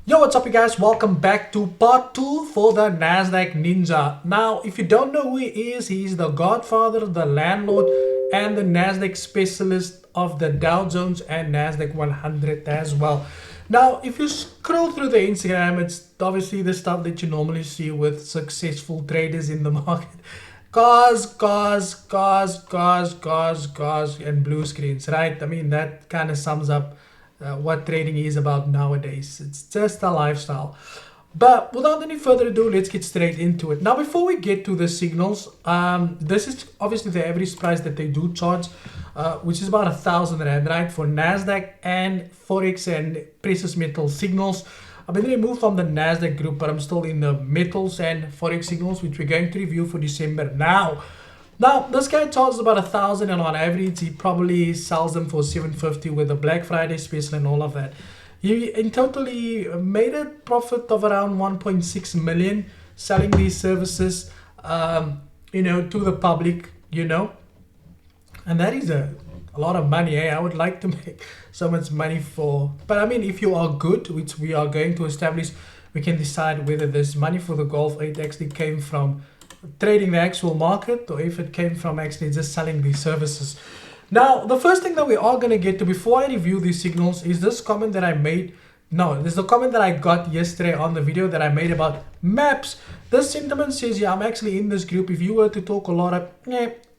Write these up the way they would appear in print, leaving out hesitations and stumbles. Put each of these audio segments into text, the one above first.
Yo, what's up you guys? Welcome back to part 2 for the Nasdaq Ninja. Now, if you don't know who he's the godfather, the landlord, and the Nasdaq specialist of the Dow Jones and Nasdaq 100 as well. Now, if you scroll through the Instagram, it's obviously the stuff that you normally see with successful traders in the market. Cars, and blue screens, right? I mean, that kind of sums up what trading is about nowadays. It's just a lifestyle. But without any further ado, let's get straight into it. Now, before we get to the signals, this is obviously the average price that they do charge, which is about 1,000 Rand, right? For Nasdaq and forex and precious metal signals. I've been removed from the Nasdaq group, but I'm still in the metals and forex signals, which we're going to review for December now. Now, this guy charges about 1,000, and on average, he probably sells them for 750 with the Black Friday special and all of that. He in total he made a profit of around 1.6 million selling these services, to the public, and that is a lot of money. I would like to make so much money but I mean, if you are good, which we are going to establish, we can decide whether this money for the Golf 8 actually came from trading the actual market or if it came from actually just selling these services. Now, the first thing that we are going to get to before I review these signals is this comment that I made. No, this is the comment that I got yesterday on the video that I made about maps. This gentleman says, yeah, I'm actually in this group. If you were to talk a lot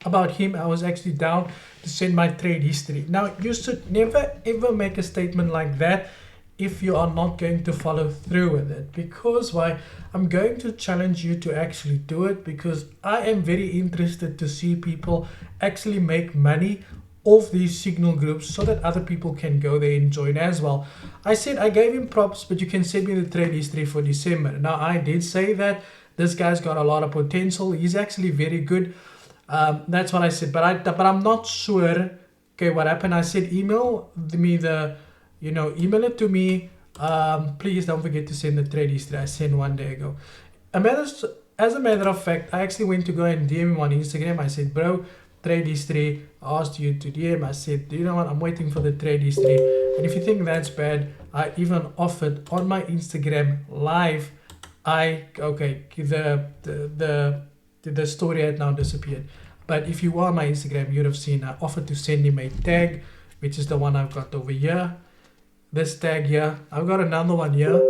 about him, I was actually down to send my trade history. Now, you should never ever make a statement like that if you are not going to follow through with it. Because why? I'm going to challenge you to actually do it, because I am very interested to see people actually make money off these signal groups so that other people can go there and join as well. I said I gave him props, but you can send me the trade history for December. Now, I did say that this guy's got a lot of potential. He's actually very good. That's what I said, but I'm not sure. Okay, what happened? I said email it to me. Please don't forget to send the trade history. I sent one day ago. As a matter of fact, I actually went to go and DM him on Instagram. I said, bro, trade history. I asked you to DM. I said, you know what? I'm waiting for the trade history. And if you think that's bad, I even offered on my Instagram live. The story had now disappeared. But if you are on my Instagram, you'd have seen I offered to send him a tag, which is the one I've got over here. This tag here. I've got another one here.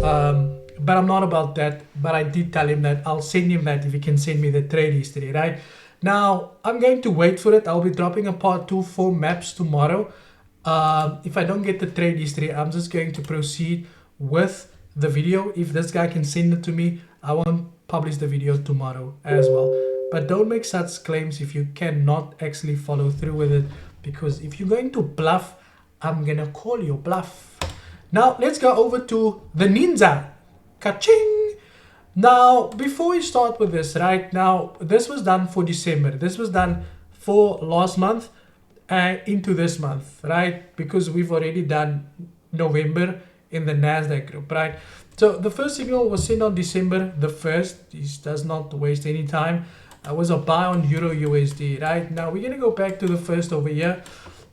But I'm not about that. But I did tell him that I'll send him that if he can send me the trade history, right? Now, I'm going to wait for it. I'll be dropping a part 2 for maps tomorrow. If I don't get the trade history, I'm just going to proceed with the video. If this guy can send it to me, I won't publish the video tomorrow as well. But don't make such claims if you cannot actually follow through with it, because if you're going to bluff, I'm gonna call you bluff. Now, let's go over to the Ninja. Ka-ching! Now, before we start with this, right now, this was done for December. This was done for last month and into this month, right? Because we've already done November in the Nasdaq group, right? So the first signal was sent on December the 1st. This does not waste any time. I was a buy on Euro USD, right? Now we're going to go back to the first over here.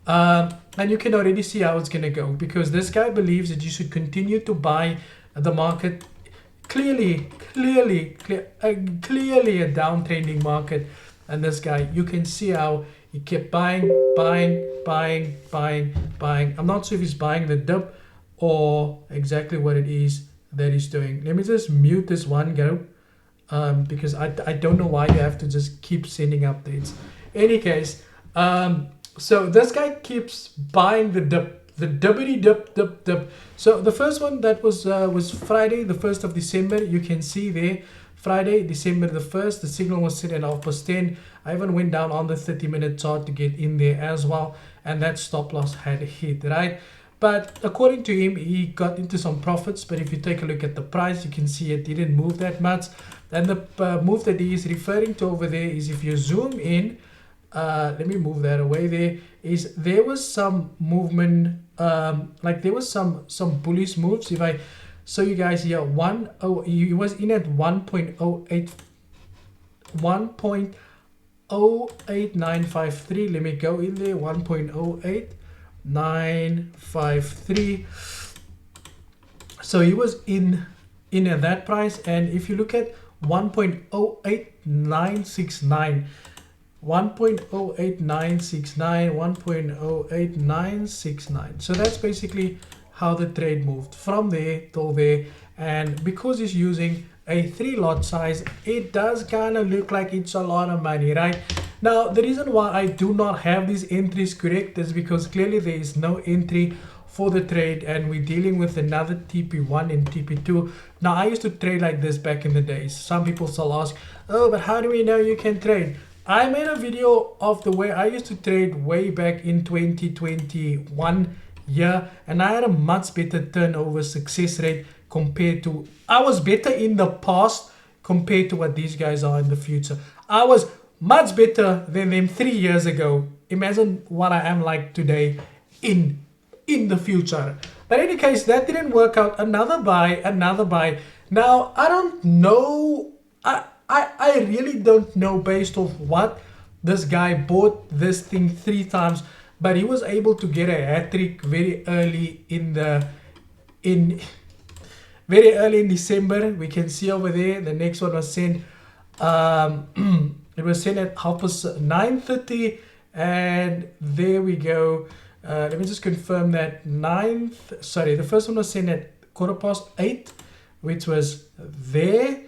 And you can already see how it's going to go, because this guy believes that you should continue to buy the market. Clearly a downtrending market. And this guy, you can see how he kept buying. I'm not sure if he's buying the dip or exactly what it is that he's doing. Let me just mute this one go, because I don't know why you have to just keep sending updates. Any case, so this guy keeps buying the dippity dip. So the first one that was Friday the 1st of December. You can see there, Friday December the 1st, the signal was set at 10:30. I even went down on the 30-minute chart to get in there as well, and that stop loss had hit, right? But according to him, he got into some profits. But if you take a look at the price, you can see it didn't move that much. And the move that he is referring to over there is, if you zoom in, let me move that away. There was some movement, like there was some bullish moves. If I show you guys here, he was in at 1.08953. Let me go in there, 1.08953. So he was in at that price, and if you look at 1.08969, 1.08969, 1.08969. So that's basically how the trade moved from there till there. And because he's using a 3 lot size, it does kind of look like it's a lot of money, right? Now, the reason why I do not have these entries correct is because clearly there is no entry for the trade, and we're dealing with another TP1 and TP2. Now, I used to trade like this back in the days. Some people still ask, oh, but how do we know you can trade? I made a video of the way I used to trade way back in 2021 year, and I had a much better turnover success rate compared to, I was better in the past compared to what these guys are in the future. I was much better than them 3 years ago. Imagine what I am like today in the future. But in any case, that didn't work out. Another buy. Now, I don't know. I really don't know based off what this guy bought this thing 3 times, but he was able to get a hat trick very early in December. We can see over there the next one was sent. It was sent at 9:30, and there we go. Let me just confirm that the first one was sent at 8:15, which was there,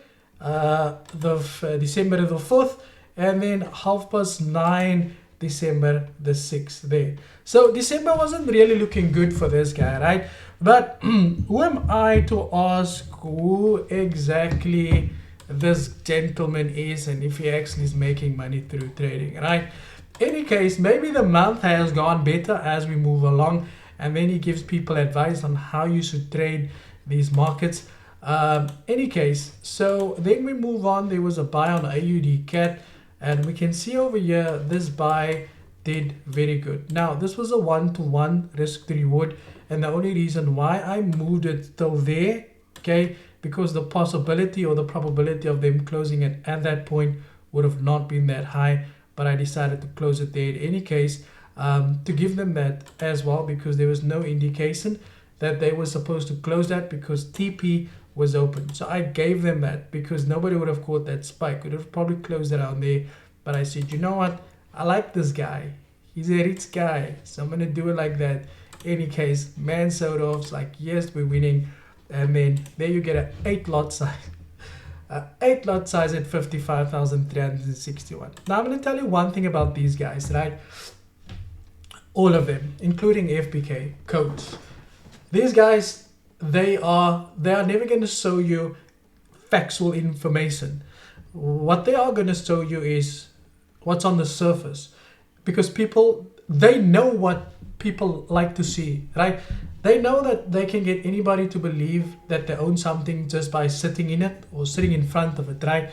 December the 4th, and then 9:30, December the 6th there. So December wasn't really looking good for this guy, right? But who am I to ask who exactly this gentleman is and if he actually is making money through trading, right? Any case, maybe the month has gone better as we move along, and then he gives people advice on how you should trade these markets. Any case, so then we move on. There was a buy on AUD CAT, and we can see over here this buy did very good. Now, this was a 1-to-1 risk to reward, and the only reason why I moved it till there, okay, because the possibility or the probability of them closing it at that point would have not been that high, but I decided to close it there in any case, to give them that as well, because there was no indication that they were supposed to close that because TP was open. So I gave them that because nobody would have caught that spike. Would have probably closed around there, but I said, you know what, I like this guy, he's a rich guy, so I'm gonna do it like that. Any case, man sold off, like, yes, we're winning. And then there you get an 8 lot size. 8 lot size at 55,361. Now I'm going to tell you one thing about these guys, right? All of them, including FBK, codes. These guys, they are never going to show you factual information. What they are going to show you is what's on the surface, because people, they know what people like to see, right? They know that they can get anybody to believe that they own something just by sitting in it or sitting in front of it, right?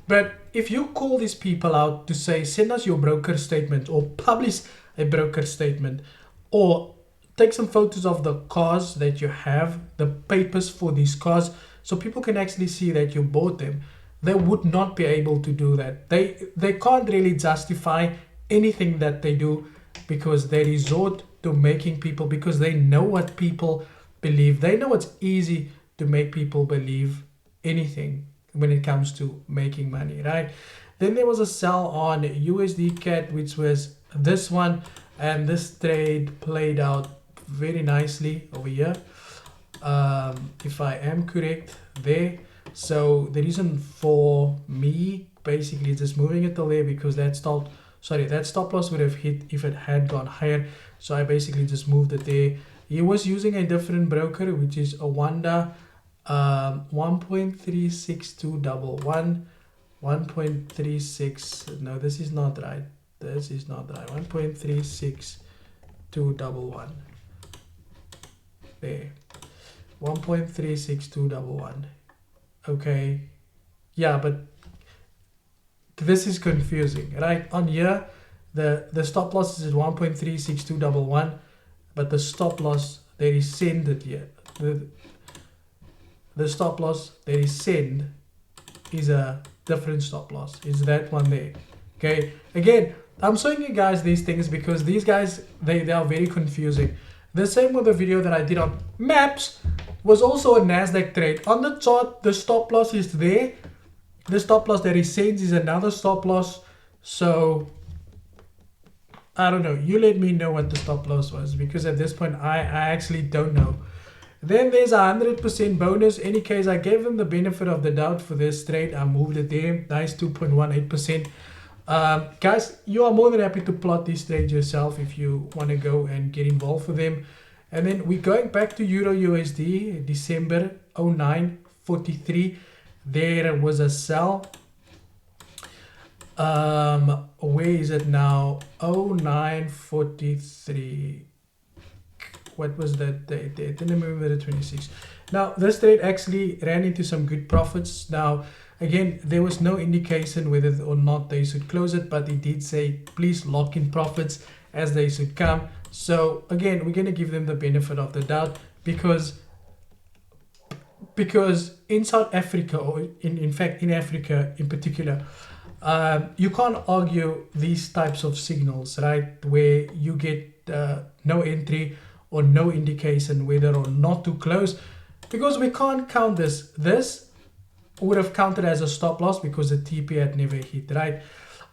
But if you call these people out to say, send us your broker statement or publish a broker statement or take some photos of the cars that you have, the papers for these cars, so people can actually see that you bought them, they would not be able to do that. They can't really justify anything that they do because they resort to making people, because they know what people believe. They know it's easy to make people believe anything when it comes to making money, right? Then there was a sell on USD CAT, which was this one, and this trade played out very nicely over here, if I am correct there. So the reason for me basically just moving it till there, because that stop loss would have hit if it had gone higher. So I basically just moved it there. He was using a different broker, which is a Wanda 1.36211, 1.36. No, this is not right. 1.36211. There. 1.36211. Okay. Yeah, but this is confusing, right? On here, the stop loss is at 1.36211, but the stop loss that is sent here, the stop loss that is sent is a different stop loss. It's that one there. Okay. Again, I'm showing you guys these things because these guys, they are very confusing. The same with the video that I did on maps was also a Nasdaq trade. On the chart, the stop loss is there. The stop loss that he sends is another stop loss. So I don't know. You let me know what the stop loss was, because at this point I actually don't know. Then there's a 100% bonus. In any case, I gave them the benefit of the doubt for this trade. I moved it there. Nice 2.18%. Guys, you are more than happy to plot these trades yourself if you want to go and get involved with them. And then we're going back to Euro USD, December 09.43. There was a sell. Where is it now? 09.43. What was that date? I didn't remember the 26th. Now, this trade actually ran into some good profits. Now, again, there was no indication whether or not they should close it, but it did say, please lock in profits as they should come. So, again, we're going to give them the benefit of the doubt because in South Africa, or in fact, in Africa in particular, you can't argue these types of signals, right? Where you get no entry or no indication whether or not to close, because we can't count this. This would have counted as a stop loss because the TP had never hit, right?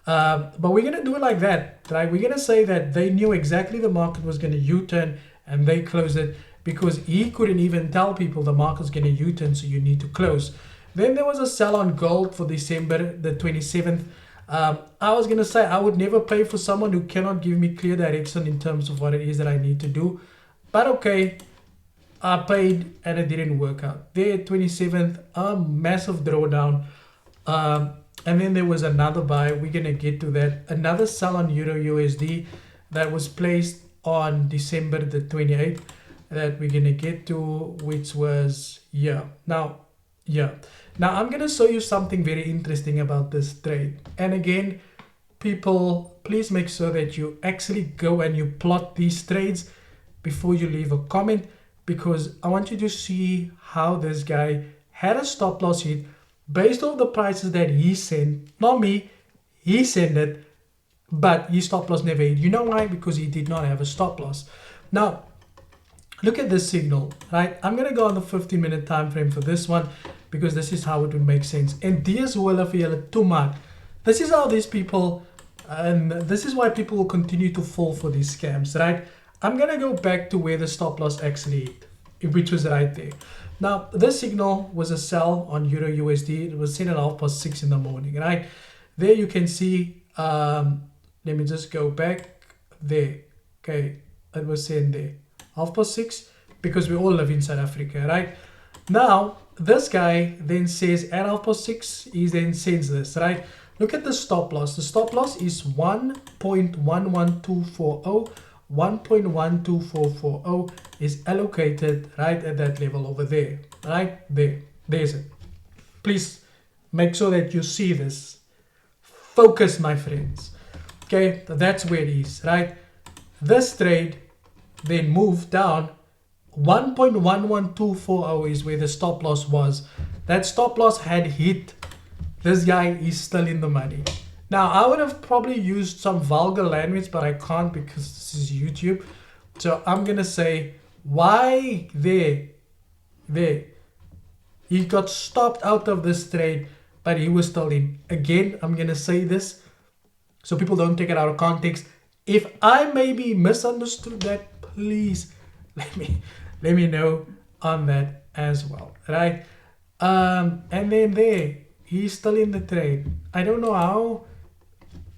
But we're going to do it like that, right? We're going to say that they knew exactly the market was going to U-turn and they closed it because he couldn't even tell people the market's going to U-turn, so you need to close. Then there was a sell on gold for December the 27th. I was going to say I would never pay for someone who cannot give me clear direction in terms of what it is that I need to do. But okay, I paid and it didn't work out. There, 27th, a massive drawdown. And then there was another buy. We're going to get to that. Another sell on Euro USD that was placed on December the 28th that we're going to get to, which was, Now, I'm going to show you something very interesting about this trade. And again, people, please make sure that you actually go and you plot these trades before you leave a comment, because I want you to see how this guy had a stop loss hit based on the prices that he sent. Not me, he sent it, but his stop loss never hit. You know why? Because he did not have a stop loss. Now, look at this signal, right? I'm going to go on the 15-minute time frame for this one because this is how it would make sense. And this is how these people, and this is why people will continue to fall for these scams, right? I'm going to go back to where the stop loss actually hit, which was right there. Now, this signal was a sell on Euro USD. It was seen at 6:30 in the morning, right? There you can see, let me just go back there. Okay, it was sent there. 6:30, because we all live in South Africa, right? Now, this guy then says at 6:30, he then sends this, right? Look at the stop loss. The stop loss is 1.11240. 1.12440 is allocated right at that level over there, right there. There's it. Please make sure that you see this. Focus, my friends. Okay, that's where it is, right? This trade then moved down. 1.11240 is where the stop loss was. That stop loss had hit. This guy is still in the money. Now, I would have probably used some vulgar language, but I can't because this is YouTube. So I'm going to say, why there? He got stopped out of this trade, but he was still in. Again, I'm going to say this so people don't take it out of context. If I maybe misunderstood that, please let me know on that as well, right? And then there, he's still in the trade. I don't know how.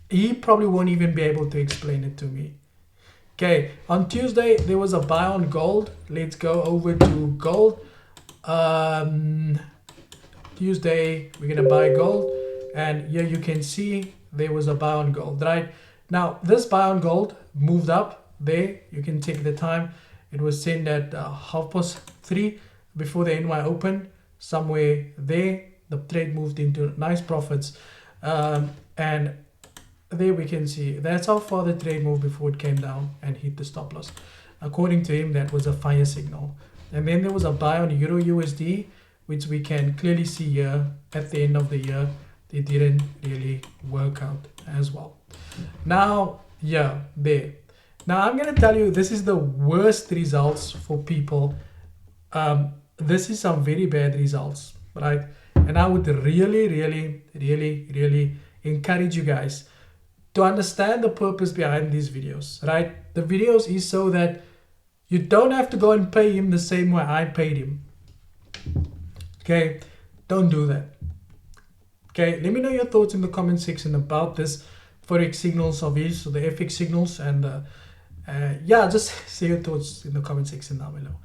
He probably won't even be able to explain it to me. Okay, on Tuesday, there was a buy on gold. Let's go over to gold. Tuesday, we're going to buy gold. And here you can see there was a buy on gold, right? Now, this buy on gold moved up there. You can take the time. It was sent at 3:30 before the NY open. Somewhere there, the trade moved into nice profits. And there we can see that's how far the trade moved before it came down and hit the stop loss. According to him, that was a fire signal. And then there was a buy on Euro USD, which we can clearly see here at the end of the year. It didn't really work out as well. Now, there. Now I'm going to tell you, this is the worst results for people. This is some very bad results, right? And I would really encourage you guys to understand the purpose behind these videos, right? The videos is so that you don't have to go and pay him the same way I paid him. Okay, don't do that. Okay, let me know your thoughts in the comment section about this forex signals of his, so the FX signals, and yeah, just say your thoughts in the comment section down below.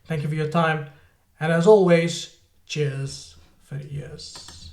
Thank you for your time, and as always, cheers for years.